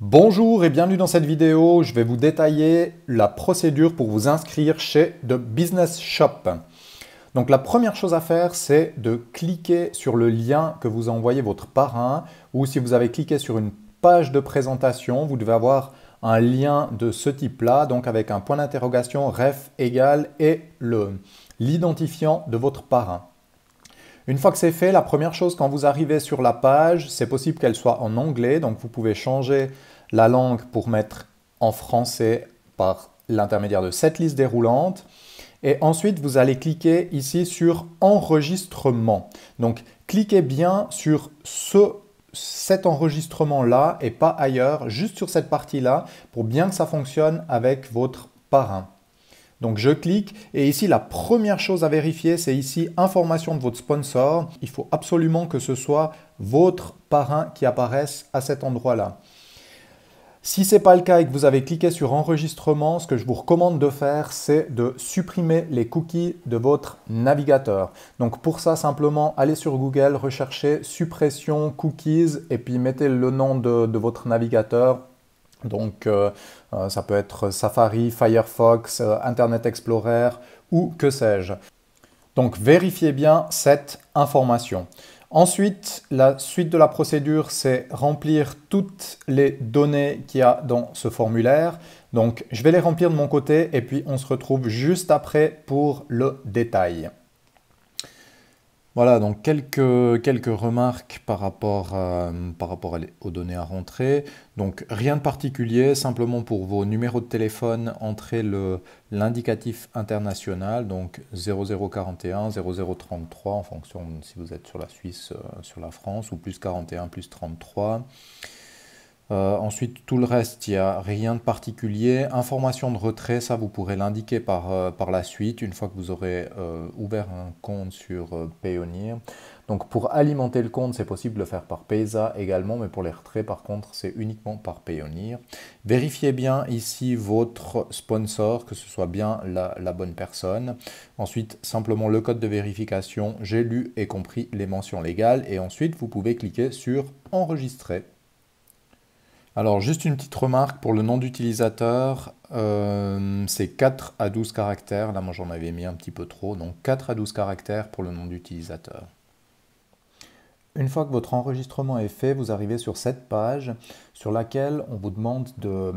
Bonjour et bienvenue dans cette vidéo. Je vais vous détailler la procédure pour vous inscrire chez The Business Shop. Donc la première chose à faire, c'est de cliquer sur le lien que vous a envoyé votre parrain ou si vous avez cliqué sur une page de présentation, vous devez avoir un lien de ce type-là, donc avec un point d'interrogation, ref égal et l'identifiant de votre parrain. Une fois que c'est fait, la première chose quand vous arrivez sur la page, c'est possible qu'elle soit en anglais, donc vous pouvez changer la langue pour mettre en français par l'intermédiaire de cette liste déroulante. Et ensuite, vous allez cliquer ici sur enregistrement. Donc, cliquez bien sur cet enregistrement-là et pas ailleurs, juste sur cette partie-là pour bien que ça fonctionne avec votre parrain. Donc je clique et ici la première chose à vérifier c'est ici information de votre sponsor. Il faut absolument que ce soit votre parrain qui apparaisse à cet endroit-là. Si ce n'est pas le cas et que vous avez cliqué sur enregistrement, ce que je vous recommande de faire c'est de supprimer les cookies de votre navigateur. Donc pour ça simplement allez sur Google, recherchez suppression cookies et puis mettez le nom de votre navigateur. Donc, ça peut être Safari, Firefox, Internet Explorer ou que sais-je. Donc, vérifiez bien cette information. Ensuite, la suite de la procédure, c'est remplir toutes les données qu'il y a dans ce formulaire. Donc, je vais les remplir de mon côté et puis on se retrouve juste après pour le détail. Voilà, donc quelques remarques par rapport aux données à rentrer. Donc rien de particulier, simplement pour vos numéros de téléphone, entrez l'indicatif international, donc 0041, 0033 en fonction de si vous êtes sur la Suisse, sur la France, ou plus 41, plus 33. Ensuite, tout le reste, il n'y a rien de particulier. Information de retrait, ça vous pourrez l'indiquer par la suite, une fois que vous aurez ouvert un compte sur Payoneer. Donc pour alimenter le compte, c'est possible de le faire par Payza également, mais pour les retraits, par contre, c'est uniquement par Payoneer. Vérifiez bien ici votre sponsor, que ce soit bien la bonne personne. Ensuite, simplement le code de vérification, j'ai lu et compris les mentions légales. Et ensuite, vous pouvez cliquer sur « Enregistrer ». Alors, juste une petite remarque pour le nom d'utilisateur, c'est 4 à 12 caractères. Là, moi, j'en avais mis un petit peu trop, donc 4 à 12 caractères pour le nom d'utilisateur. Une fois que votre enregistrement est fait, vous arrivez sur cette page sur laquelle on vous demande de